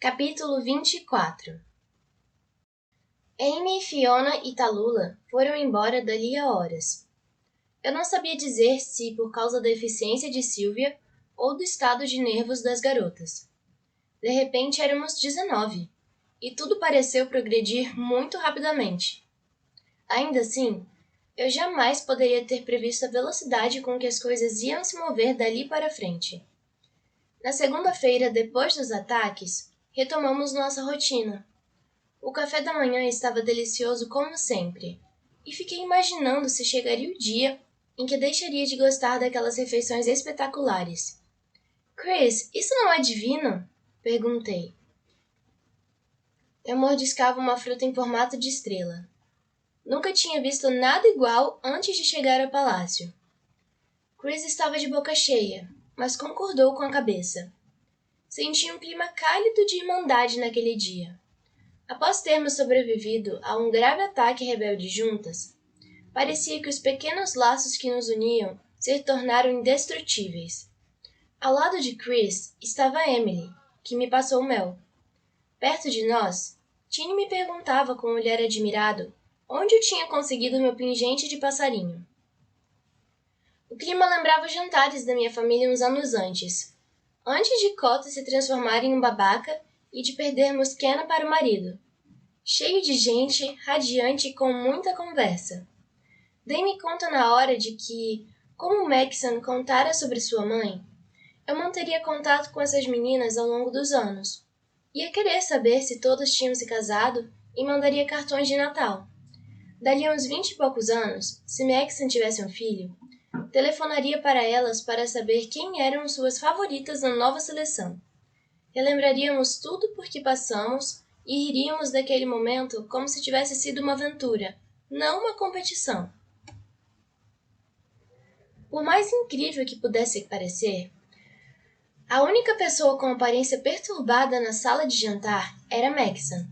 Capítulo 24. Amy, Fiona e Tallulah foram embora dali a horas. Eu não sabia dizer se por causa da eficiência de Sylvia ou do estado de nervos das garotas. De repente éramos 19, e tudo pareceu progredir muito rapidamente. Ainda assim, eu jamais poderia ter previsto a velocidade com que as coisas iam se mover dali para frente. Na segunda-feira, depois dos ataques, retomamos nossa rotina. O café da manhã estava delicioso como sempre, e fiquei imaginando se chegaria o dia em que deixaria de gostar daquelas refeições espetaculares. Chris, isso não é divino? Perguntei. Eu mordiscava uma fruta em formato de estrela. Nunca tinha visto nada igual antes de chegar ao palácio. Chris estava de boca cheia, mas concordou com a cabeça. Senti um clima cálido de irmandade naquele dia. Após termos sobrevivido a um grave ataque rebelde juntas, parecia que os pequenos laços que nos uniam se tornaram indestrutíveis. Ao lado de Chris estava Emily, que me passou o mel. Perto de nós, Tiny me perguntava com um olhar admirado onde eu tinha conseguido meu pingente de passarinho. O clima lembrava os jantares da minha família uns anos antes de Cota se transformar em um babaca e de perdermos Kenna para o marido. Cheio de gente, radiante e com muita conversa. Dei-me conta na hora de que, como Maxon contara sobre sua mãe, eu manteria contato com essas meninas ao longo dos anos. Ia querer saber se todas tinham se casado e mandaria cartões de Natal. Dali a uns 20 e poucos anos, se Maxon tivesse um filho, telefonaria para elas para saber quem eram suas favoritas na nova seleção. Relembraríamos tudo por que passamos e riríamos daquele momento como se tivesse sido uma aventura, não uma competição. Por mais incrível que pudesse parecer, a única pessoa com aparência perturbada na sala de jantar era Maxon.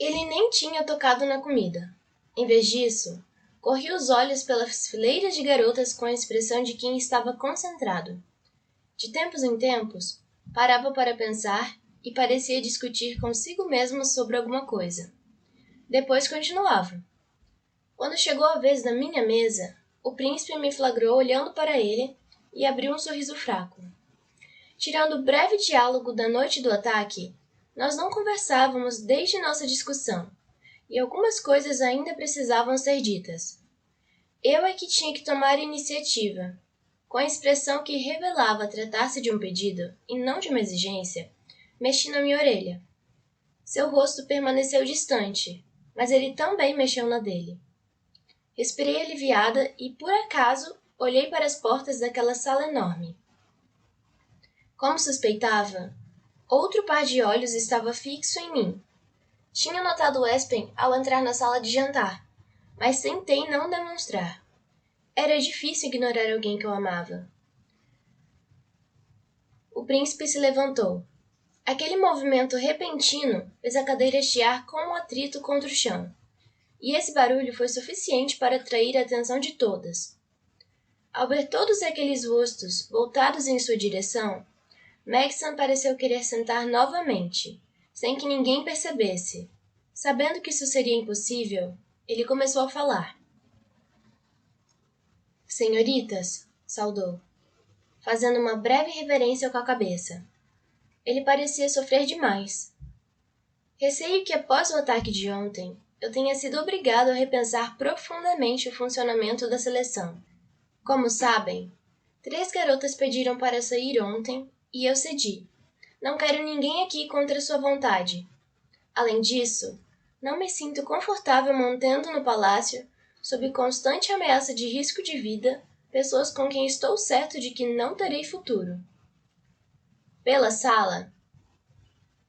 Ele nem tinha tocado na comida. Em vez disso, corri os olhos pelas fileiras de garotas com a expressão de quem estava concentrado. De tempos em tempos, parava para pensar e parecia discutir consigo mesmo sobre alguma coisa. Depois continuava. Quando chegou a vez da minha mesa, o príncipe me flagrou olhando para ele e abriu um sorriso fraco. Tirando o breve diálogo da noite do ataque, nós não conversávamos desde nossa discussão, e algumas coisas ainda precisavam ser ditas. Eu é que tinha que tomar a iniciativa. Com a expressão que revelava tratar-se de um pedido, e não de uma exigência, mexi na minha orelha. Seu rosto permaneceu distante, mas ele também mexeu na dele. Respirei aliviada e, por acaso, olhei para as portas daquela sala enorme. Como suspeitava, outro par de olhos estava fixo em mim. Tinha notado Espen ao entrar na sala de jantar, mas tentei não demonstrar. Era difícil ignorar alguém que eu amava. O príncipe se levantou. Aquele movimento repentino fez a cadeira chiar com um atrito contra o chão, e esse barulho foi suficiente para atrair a atenção de todas. Ao ver todos aqueles rostos voltados em sua direção, Maxon pareceu querer sentar novamente, sem que ninguém percebesse. Sabendo que isso seria impossível, ele começou a falar. Senhoritas, saudou, fazendo uma breve reverência com a cabeça. Ele parecia sofrer demais. Receio que após o ataque de ontem, eu tenha sido obrigado a repensar profundamente o funcionamento da seleção. Como sabem, 3 garotas pediram para sair ontem e eu cedi. Não quero ninguém aqui contra sua vontade. Além disso, não me sinto confortável mantendo no palácio, sob constante ameaça de risco de vida, pessoas com quem estou certo de que não terei futuro. Pela sala,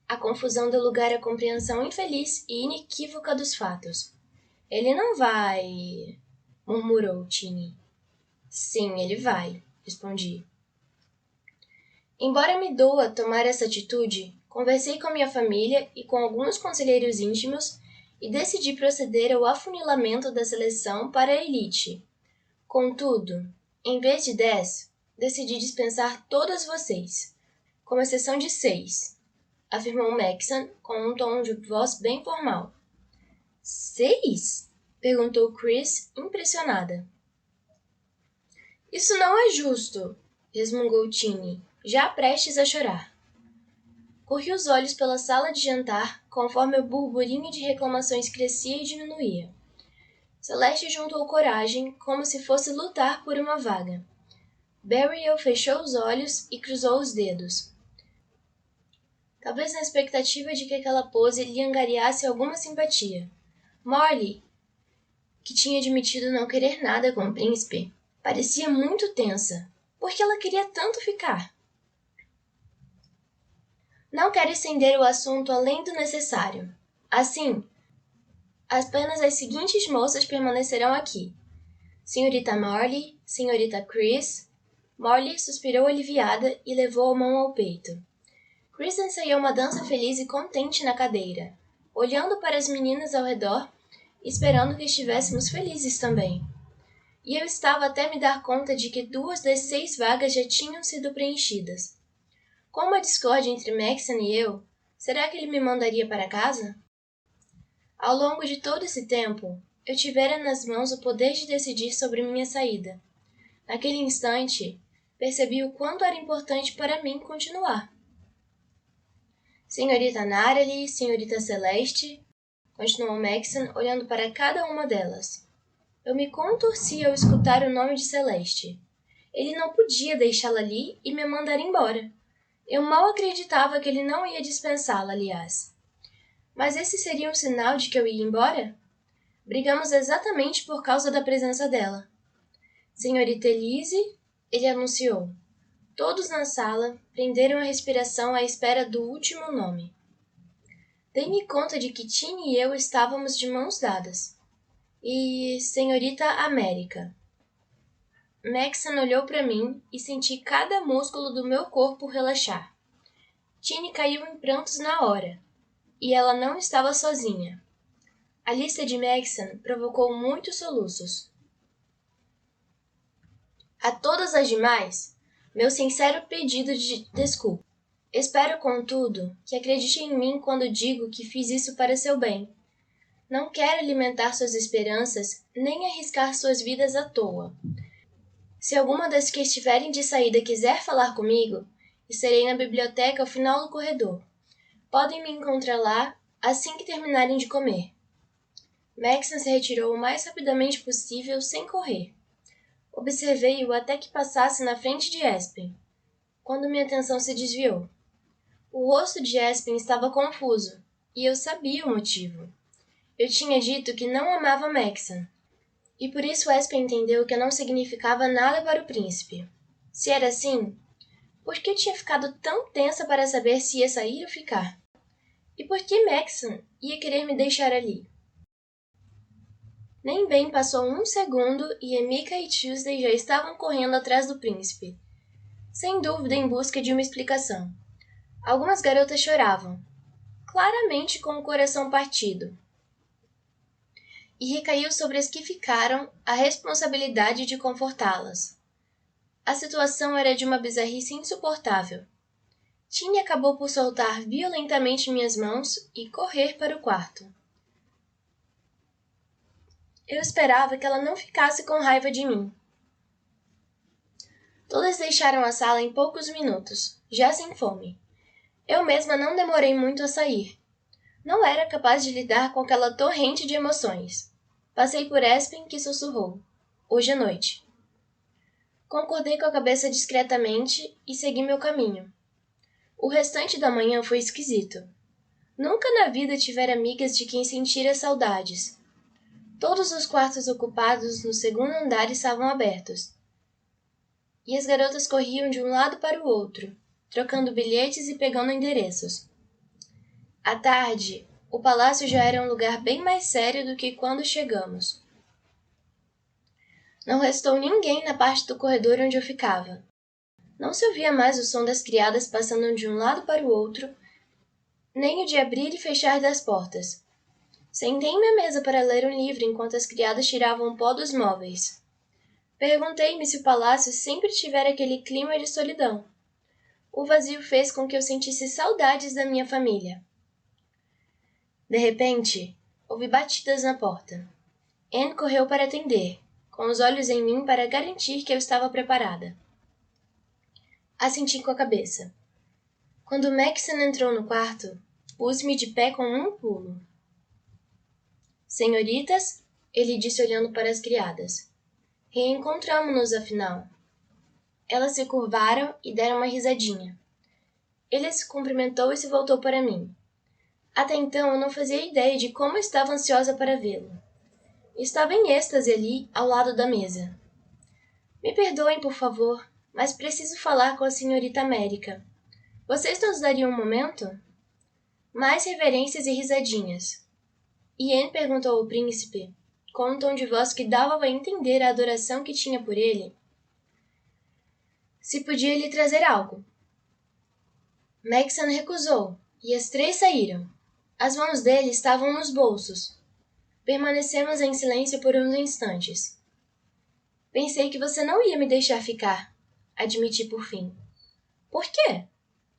a confusão deu lugar à compreensão infeliz e inequívoca dos fatos. Ele não vai, murmurou Tiny. Sim, ele vai, respondi. Embora me doa tomar essa atitude, conversei com minha família e com alguns conselheiros íntimos e decidi proceder ao afunilamento da seleção para a elite. Contudo, em vez de 10, decidi dispensar todas vocês, com exceção de 6. afirmou Maxon com um tom de voz bem formal. 6? Perguntou Chris, impressionada. Isso não é justo, resmungou Tiny, já prestes a chorar. Corri os olhos pela sala de jantar, conforme o burburinho de reclamações crescia e diminuía. Celeste juntou coragem, como se fosse lutar por uma vaga. Beryl fechou os olhos e cruzou os dedos. Talvez na expectativa de que aquela pose lhe angariasse alguma simpatia. Molly, que tinha admitido não querer nada com o príncipe, parecia muito tensa. Por que ela queria tanto ficar? Não quero estender o assunto além do necessário. Assim, apenas as seguintes moças permanecerão aqui. Senhorita Morley, Senhorita Chris. Morley suspirou aliviada e levou a mão ao peito. Chris ensaiou uma dança feliz e contente na cadeira, olhando para as meninas ao redor, esperando que estivéssemos felizes também. E eu estava até me dar conta de que 2 das 6 vagas já tinham sido preenchidas. Com uma discórdia entre Maxon e eu, será que ele me mandaria para casa? Ao longo de todo esse tempo, eu tivera nas mãos o poder de decidir sobre minha saída. Naquele instante, percebi o quanto era importante para mim continuar. Senhorita Natalie, Senhorita Celeste, continuou Maxon, olhando para cada uma delas. Eu me contorci ao escutar o nome de Celeste. Ele não podia deixá-la ali e me mandar embora. Eu mal acreditava que ele não ia dispensá-la, aliás. Mas esse seria um sinal de que eu ia embora? Brigamos exatamente por causa da presença dela. Senhorita Elise, ele anunciou. Todos na sala prenderam a respiração à espera do último nome. Dei-me conta de que Tiny e eu estávamos de mãos dadas. E Senhorita América. Maxon olhou para mim e senti cada músculo do meu corpo relaxar. Tiny caiu em prantos na hora. E ela não estava sozinha. A lista de Maxon provocou muitos soluços. A todas as demais, meu sincero pedido de desculpa. Espero, contudo, que acredite em mim quando digo que fiz isso para seu bem. Não quero alimentar suas esperanças, nem arriscar suas vidas à toa. Se alguma das que estiverem de saída quiser falar comigo, estarei na biblioteca ao final do corredor. Podem me encontrar lá assim que terminarem de comer. Maxon se retirou o mais rapidamente possível sem correr. Observei-o até que passasse na frente de Espen, quando minha atenção se desviou. O rosto de Espen estava confuso, e eu sabia o motivo. Eu tinha dito que não amava Maxon, e por isso Espen entendeu que eu não significava nada para o príncipe. Se era assim, por que eu tinha ficado tão tensa para saber se ia sair ou ficar? E por que Maxon ia querer me deixar ali? Nem bem passou um segundo e Emika e Tuesday já estavam correndo atrás do príncipe, sem dúvida em busca de uma explicação. Algumas garotas choravam, claramente com o coração partido. E recaiu sobre as que ficaram a responsabilidade de confortá-las. A situação era de uma bizarrice insuportável. Tiny acabou por soltar violentamente minhas mãos e correr para o quarto. Eu esperava que ela não ficasse com raiva de mim. Todas deixaram a sala em poucos minutos, já sem fome. Eu mesma não demorei muito a sair. Não era capaz de lidar com aquela torrente de emoções. Passei por Espen, que sussurrou. Hoje à noite. Concordei com a cabeça discretamente e segui meu caminho. O restante da manhã foi esquisito. Nunca na vida tivera amigas de quem sentira saudades. Todos os quartos ocupados no segundo andar estavam abertos. E as garotas corriam de um lado para o outro, trocando bilhetes e pegando endereços. À tarde, o palácio já era um lugar bem mais sério do que quando chegamos. Não restou ninguém na parte do corredor onde eu ficava. Não se ouvia mais o som das criadas passando de um lado para o outro, nem o de abrir e fechar das portas. Sentei-me à mesa para ler um livro enquanto as criadas tiravam o pó dos móveis. Perguntei-me se o palácio sempre tivera aquele clima de solidão. O vazio fez com que eu sentisse saudades da minha família. De repente, ouvi batidas na porta. Anne correu para atender, com os olhos em mim para garantir que eu estava preparada. Assenti com a cabeça. Quando Maxon entrou no quarto, pus-me de pé com um pulo. Senhoritas, ele disse olhando para as criadas. Reencontramo-nos, afinal. Elas se curvaram e deram uma risadinha. Ele se cumprimentou e se voltou para mim. Até então eu não fazia ideia de como estava ansiosa para vê-lo. Estava em êxtase ali, ao lado da mesa. Me perdoem, por favor, mas preciso falar com a senhorita América. Vocês nos dariam um momento? Mais reverências e risadinhas. Anne perguntou ao príncipe, com um tom de voz que dava a entender a adoração que tinha por ele, se podia lhe trazer algo. Maxon recusou, e as três saíram. As mãos dele estavam nos bolsos. Permanecemos em silêncio por uns instantes. Pensei que você não ia me deixar ficar, admiti por fim. Por quê?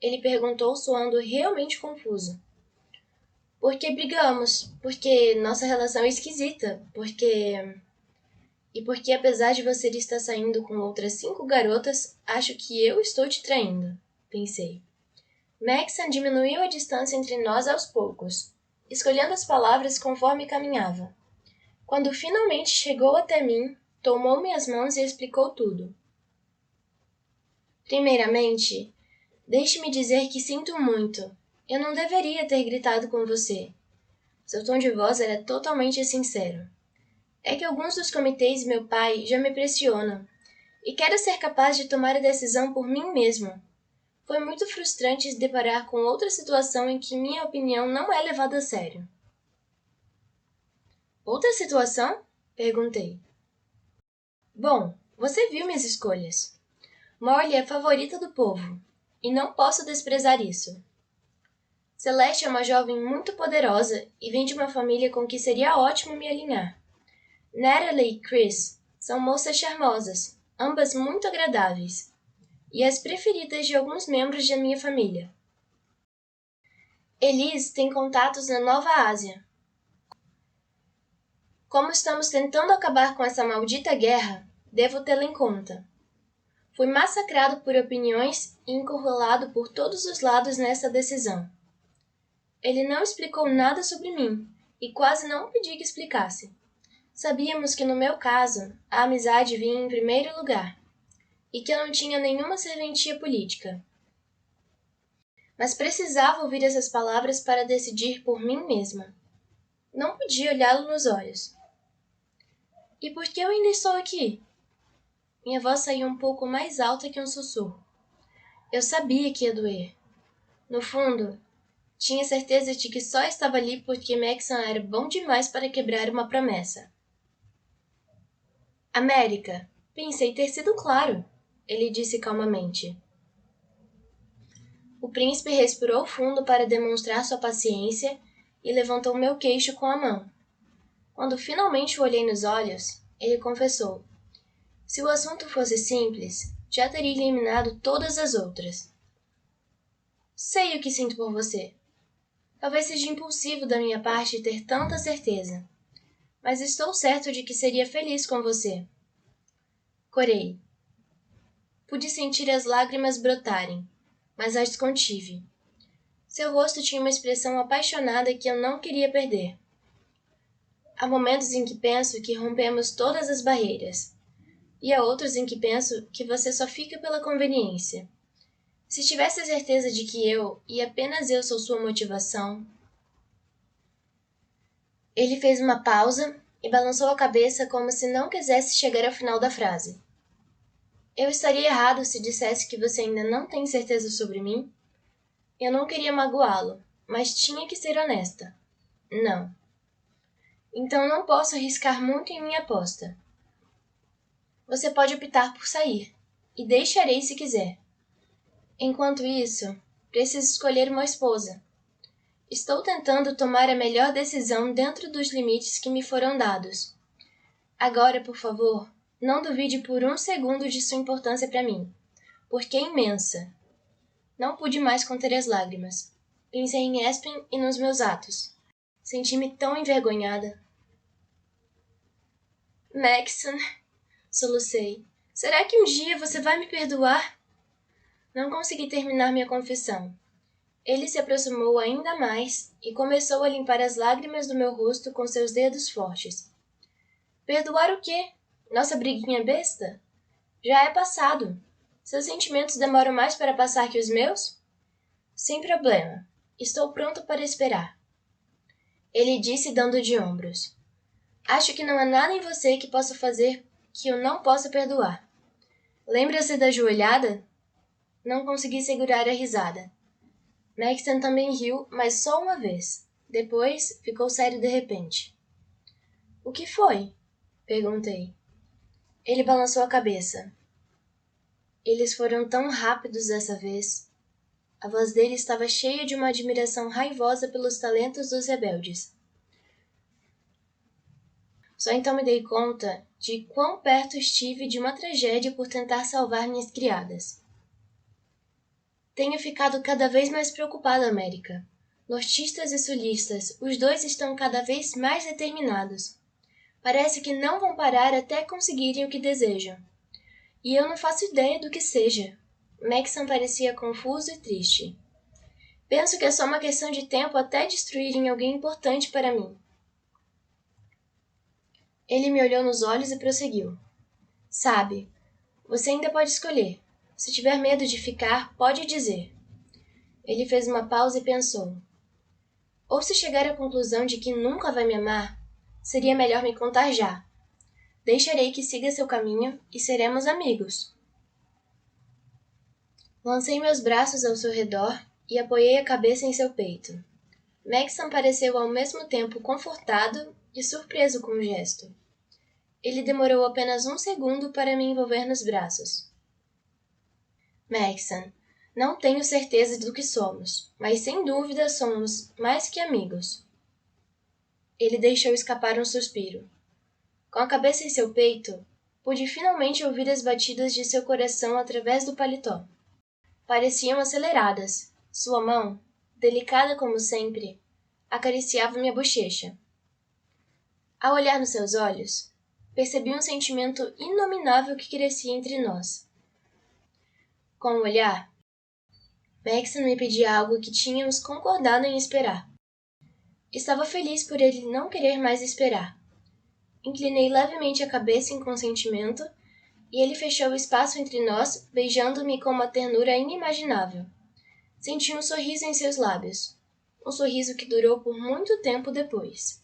Ele perguntou, soando realmente confuso. Porque brigamos, porque nossa relação é esquisita, E porque apesar de você estar saindo com outras 5 garotas, acho que eu estou te traindo, pensei. Maxon diminuiu a distância entre nós aos poucos, escolhendo as palavras conforme caminhava. Quando finalmente chegou até mim, tomou minhas mãos e explicou tudo. Primeiramente, deixe-me dizer que sinto muito. Eu não deveria ter gritado com você. Seu tom de voz era totalmente sincero. É que alguns dos comitês e meu pai já me pressionam, e quero ser capaz de tomar a decisão por mim mesmo. Foi muito frustrante se deparar com outra situação em que minha opinião não é levada a sério. Outra situação? Perguntei. Bom, você viu minhas escolhas. Morley é a favorita do povo, e não posso desprezar isso. Celeste é uma jovem muito poderosa e vem de uma família com que seria ótimo me alinhar. Natalie e Chris são moças charmosas, ambas muito agradáveis, e as preferidas de alguns membros da minha família. Elise tem contatos na Nova Ásia. Como estamos tentando acabar com essa maldita guerra, devo tê-la em conta. Fui massacrado por opiniões e encurralado por todos os lados nessa decisão. Ele não explicou nada sobre mim, e quase não pedi que explicasse. Sabíamos que no meu caso, a amizade vinha em primeiro lugar, e que eu não tinha nenhuma serventia política. Mas precisava ouvir essas palavras para decidir por mim mesma. Não podia olhá-lo nos olhos. E por que eu ainda estou aqui? Minha voz saiu um pouco mais alta que um sussurro. Eu sabia que ia doer. No fundo, tinha certeza de que só estava ali porque Maxon era bom demais para quebrar uma promessa. América, pensei ter sido claro, ele disse calmamente. O príncipe respirou fundo para demonstrar sua paciência e levantou meu queixo com a mão. Quando finalmente o olhei nos olhos, ele confessou. Se o assunto fosse simples, já teria eliminado todas as outras. Sei o que sinto por você. Talvez seja impulsivo da minha parte ter tanta certeza, mas estou certo de que seria feliz com você. Corei. Pude sentir as lágrimas brotarem, mas as contive. Seu rosto tinha uma expressão apaixonada que eu não queria perder. Há momentos em que penso que rompemos todas as barreiras, e há outros em que penso que você só fica pela conveniência. Se tivesse a certeza de que eu, e apenas eu, sou sua motivação... Ele fez uma pausa e balançou a cabeça como se não quisesse chegar ao final da frase. Eu estaria errado se dissesse que você ainda não tem certeza sobre mim? Eu não queria magoá-lo, mas tinha que ser honesta. Não. Então não posso arriscar muito em minha aposta. Você pode optar por sair, e deixarei se quiser. Enquanto isso, preciso escolher uma esposa. Estou tentando tomar a melhor decisão dentro dos limites que me foram dados. Agora, por favor, não duvide por um segundo de sua importância para mim, porque é imensa. Não pude mais conter as lágrimas. Pensei em Aspen e nos meus atos. Senti-me tão envergonhada. Maxon, solucei. Será que um dia você vai me perdoar? Não consegui terminar minha confissão. Ele se aproximou ainda mais e começou a limpar as lágrimas do meu rosto com seus dedos fortes. Perdoar o quê? Nossa briguinha besta? Já é passado. Seus sentimentos demoram mais para passar que os meus? Sem problema. Estou pronto para esperar. Ele disse dando de ombros. Acho que não há nada em você que possa fazer que eu não possa perdoar. Lembra-se da joelhada? Não consegui segurar a risada. Maxon também riu, mas só uma vez. Depois, ficou sério de repente. O que foi? Perguntei. Ele balançou a cabeça. Eles foram tão rápidos dessa vez. A voz dele estava cheia de uma admiração raivosa pelos talentos dos rebeldes. Só então me dei conta de quão perto estive de uma tragédia por tentar salvar minhas criadas. Tenho ficado cada vez mais preocupada, América. Nortistas e sulistas, os dois estão cada vez mais determinados. Parece que não vão parar até conseguirem o que desejam. E eu não faço ideia do que seja. Maxon parecia confuso e triste. Penso que é só uma questão de tempo até destruírem alguém importante para mim. Ele me olhou nos olhos e prosseguiu. Sabe, você ainda pode escolher. Se tiver medo de ficar, pode dizer. Ele fez uma pausa e pensou. Ou se chegar à conclusão de que nunca vai me amar, seria melhor me contar já. Deixarei que siga seu caminho e seremos amigos. Lancei meus braços ao seu redor e apoiei a cabeça em seu peito. Maxon pareceu ao mesmo tempo confortado e surpreso com o gesto. Ele demorou apenas 1 segundo para me envolver nos braços. Maxon, não tenho certeza do que somos, mas sem dúvida somos mais que amigos. Ele deixou escapar um suspiro. Com a cabeça em seu peito, pude finalmente ouvir as batidas de seu coração através do paletó. Pareciam aceleradas. Sua mão, delicada como sempre, acariciava minha bochecha. Ao olhar nos seus olhos, percebi um sentimento inominável que crescia entre nós. Com o olhar, Maxon me pedia algo que tínhamos concordado em esperar. Estava feliz por ele não querer mais esperar. Inclinei levemente a cabeça em consentimento e ele fechou o espaço entre nós, beijando-me com uma ternura inimaginável. Senti um sorriso em seus lábios, um sorriso que durou por muito tempo depois.